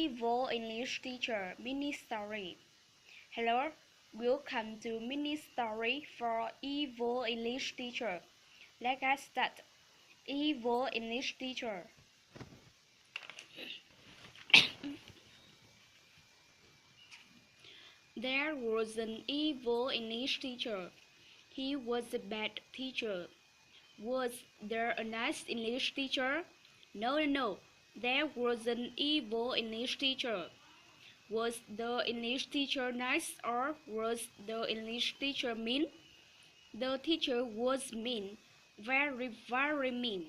Evil English Teacher Mini Story. Hello, welcome to Mini Story for Evil English Teacher. Let us start. Evil English Teacher. There was an evil English teacher. He was a bad teacher. Was there a nice English teacher? No. There was an evil English teacher. Was the English teacher nice or was the English teacher mean? The teacher was mean, very mean.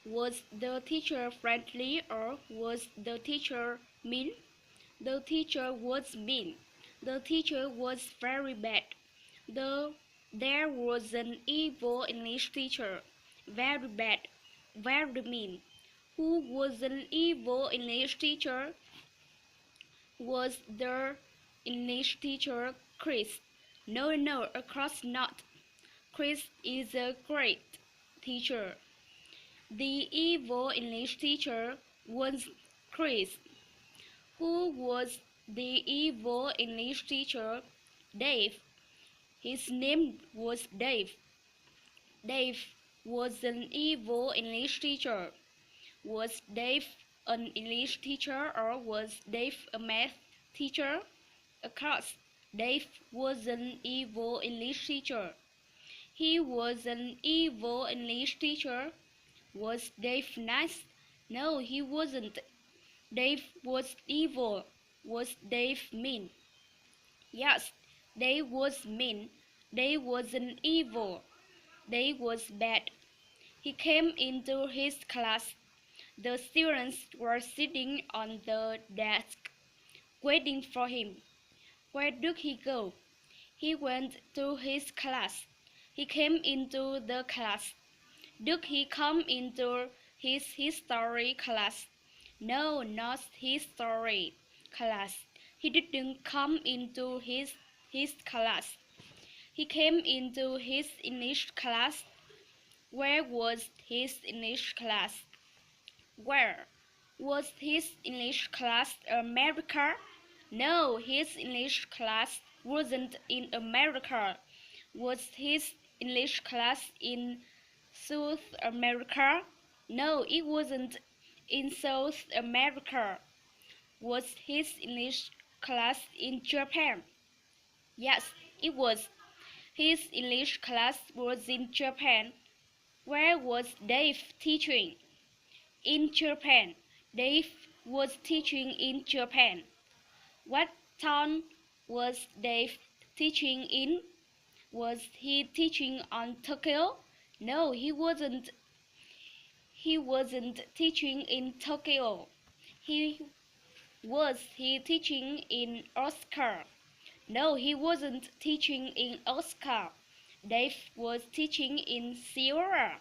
Was the teacher friendly or was the teacher mean? The teacher was mean. The teacher was very bad. There was an evil English teacher, very bad, very mean. Who was an evil English teacher? Was the English teacher Chris? No, of course not. Chris is a great teacher. The evil English teacher was Chris. Who was the evil English teacher? Dave. His name was Dave. Dave was an evil English teacher. Was Dave an English teacher or was Dave a math teacher? Of course, Dave was an evil English teacher. He was an evil English teacher. Was Dave nice? No, he wasn't. Dave was evil. Was Dave mean? Yes, Dave was mean. Dave wasn't evil. Dave was bad. He came into his class. The students were sitting on the desk, waiting for him. Where did he go? He went to his class. He came into the class. Did he come into his history class? No, not history class. He didn't come into his class. He came into his English class. Where was his English class? Where? Was his English class America? No, his English class wasn't in America. Was his English class in South America? No, it wasn't in South America. Was his English class in Japan? Yes, it was. His English class was in Japan. Where was Dave teaching? In Japan. Dave was teaching in Japan. What town was Dave teaching in? Was he teaching on Tokyo? No, he wasn't. He wasn't teaching in Tokyo. Was he teaching in Osaka? No, he wasn't teaching in Osaka. Dave was teaching in Sierra.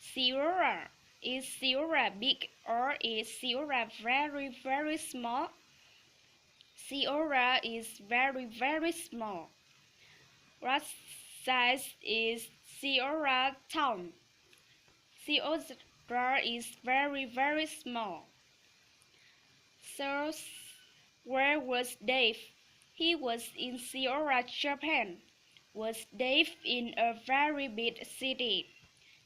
Sierra. Is Sierra big or is Sierra very small? Sierra is very small. What size is Sierra town? Sierra is very small. So, where was Dave? He was in Sierra, Japan. Was Dave in a very big city?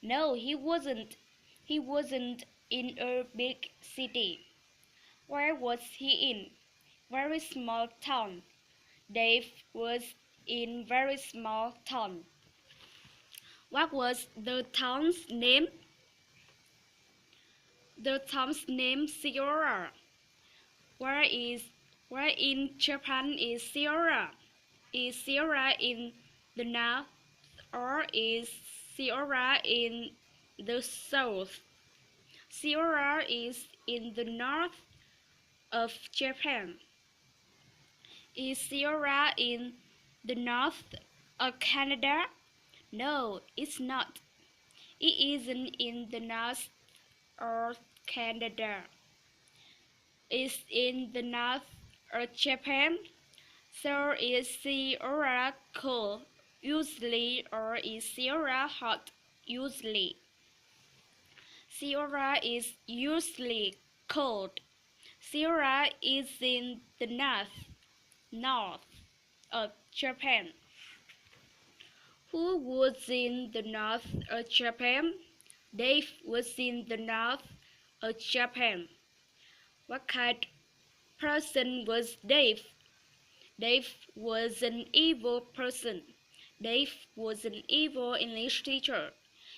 No, he wasn't. He wasn't in a big city. Where was he in? Very small town. Dave was in very small town. What was the town's name? The town's name Sierra. Where in Japan is Sierra? Is Sierra in the north or is Sierra in the south? Sierra is in the north of Japan. Is Sierra in the north of Canada? No, it's not. It isn't in the north of Canada. It's in the north of Japan. So is Sierra cold usually or is Sierra hot usually? Sierra is usually cold. Seoul is in the north of Japan. Who was in the north of Japan? Dave was in the north of Japan. What kind of person was Dave? Dave was an evil person. Dave was an evil English teacher.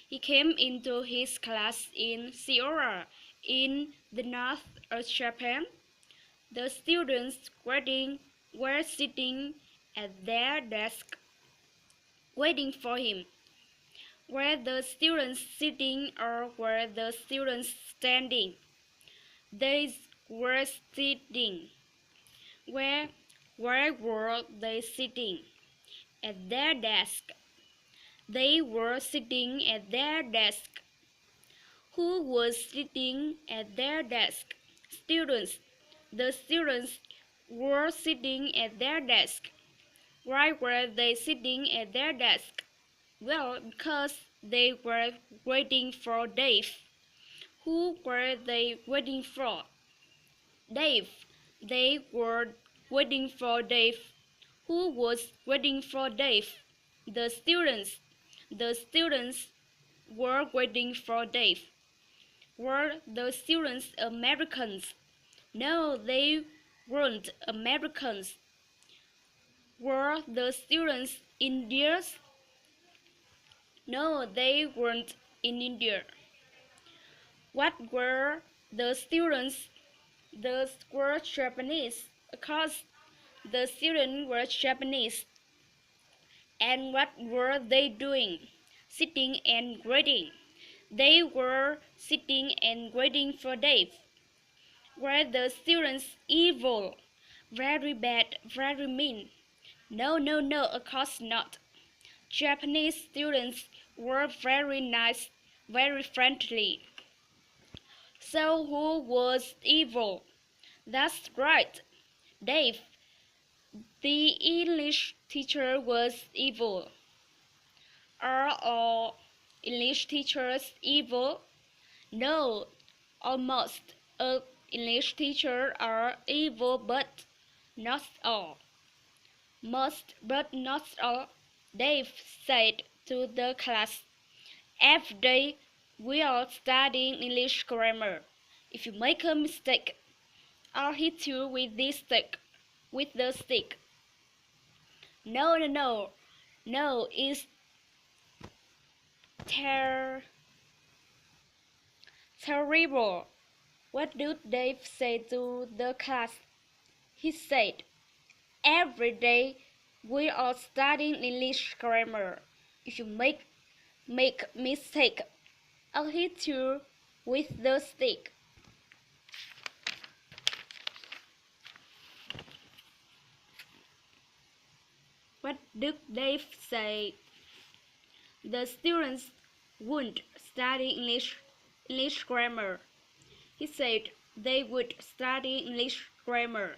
He came into his class in Seoul, in the north of Japan. The students were sitting at their desk, waiting for him. Were the students sitting or were the students standing? They were sitting. Where were they sitting? At their desk. They were sitting at their desk. Who was sitting at their desk? Students. The students were sitting at their desk. Why were they sitting at their desk? Well, because they were waiting for Dave. Who were they waiting for? Dave. They were waiting for Dave. Who was waiting for Dave? The students. The students were waiting for Dave. Were the students Americans? No, they weren't Americans. Were the students Indians? No, they weren't in India. What were the students? They were Japanese, because the students were Japanese. And what were they doing? Sitting and waiting. They were sitting and waiting for Dave. Were the students evil? Very bad, very mean? No, no, no, of course not. Japanese students were very nice, very friendly. So who was evil? That's right, Dave. The English teacher was evil. Are all English teachers evil? No, almost all English teachers are evil, but not all. Most, but not all, Dave said to the class. Every day we are studying English grammar. If you make a mistake, I'll hit you with this stick, with the stick. No, no, no, no, it's terrible. What did Dave say to the class? He said, every day we are studying English grammar. If you make mistake, I'll hit you with the stick. What did Dave say? The students wouldn't study English grammar. He said they would study English grammar.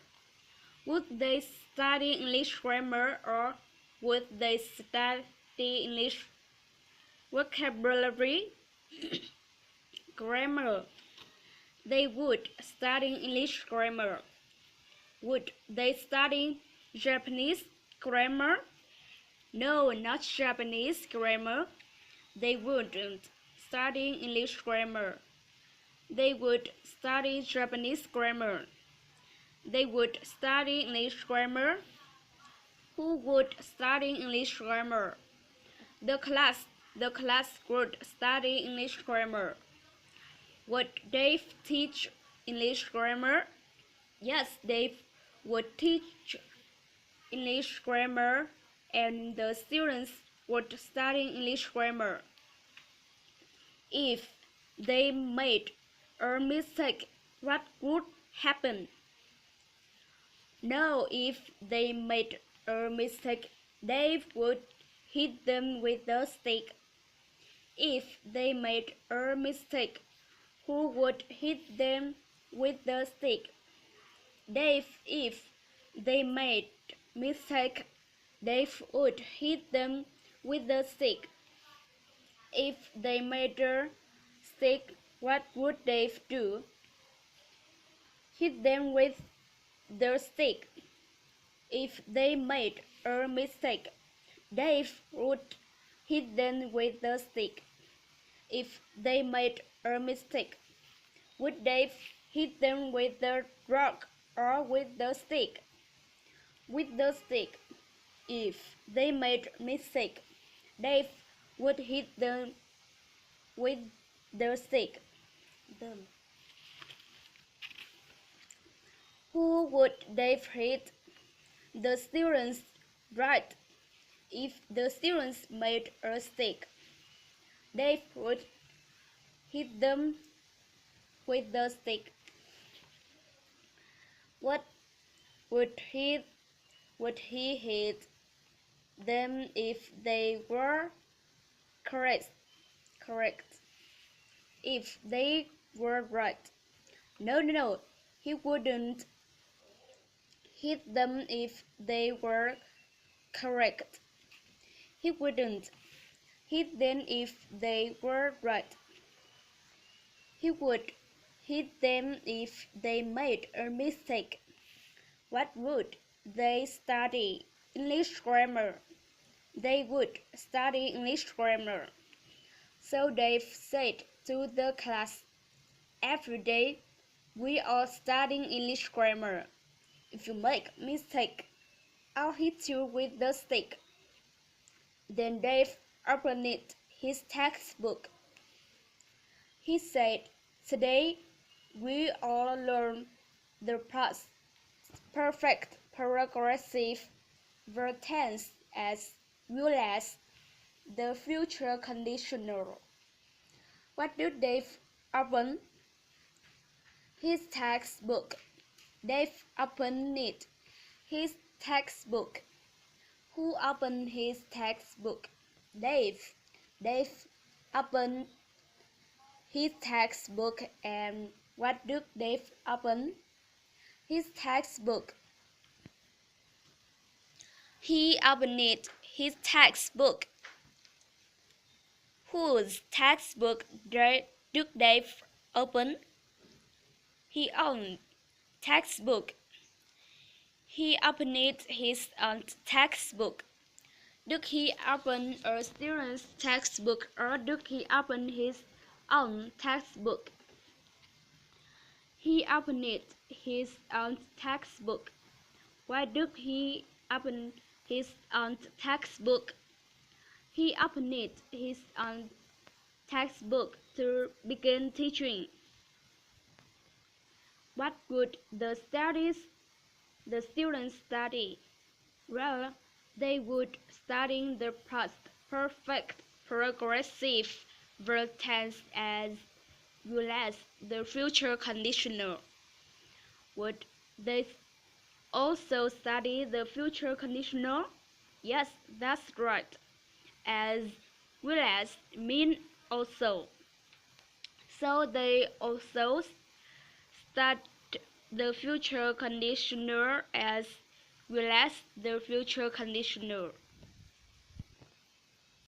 Would they study English grammar or would they study English vocabulary? Grammar. They would study English grammar. Would they study Japanese grammar? No, not Japanese grammar. They wouldn't study English grammar. They would study Japanese grammar. They would study English grammar. Who would study English grammar? The class would study English grammar. Would Dave teach English grammar? Yes, Dave would teach English grammar, and the students would study English grammar. If they made a mistake, what would happen? No, if they made a mistake, Dave would hit them with the stick. If they made a mistake, who would hit them with the stick? Dave. If they made mistake, Dave would hit them with the stick. If they made a stick, what would Dave do? hit them with the stick. If they made a mistake, Dave would hit them with the stick. If they made a mistake, would Dave hit them with the rock or with the stick? With the stick. If they made a mistake, Dave would hit them with the stick. Who would Dave hit? The students. Right. If the students made a stick, Dave would hit them with the stick. What would he hit them if they were correct? If they were right. No. He wouldn't hit them if they were correct. He wouldn't hit them if they were right. He would hit them if they made a mistake. What would they study? English grammar. They would study English grammar. So Dave said to the class, every day we are studying English grammar. If you make a mistake, I'll hit you with the stick. Then Dave opened his textbook. He said, today we all learn the past perfect progressive verb tense as well as the future conditional. What did Dave open? His textbook. Dave opened his textbook. Who opened his textbook? Dave. Dave opened his textbook, and what did Dave open? His textbook. He opened his textbook. Whose textbook did Dave open? His own textbook. He opened his own textbook. Did he open a student's textbook or did he open his own textbook? He opened his own textbook. Why did he open his own textbook? He opened his own textbook to begin teaching. What would the students study? Well, they would study the past perfect progressive verb tense as well as the future conditional. Would they also study the future conditional? Yes, that's right. As well as mean also. So they also study the future conditional as well as the future conditional.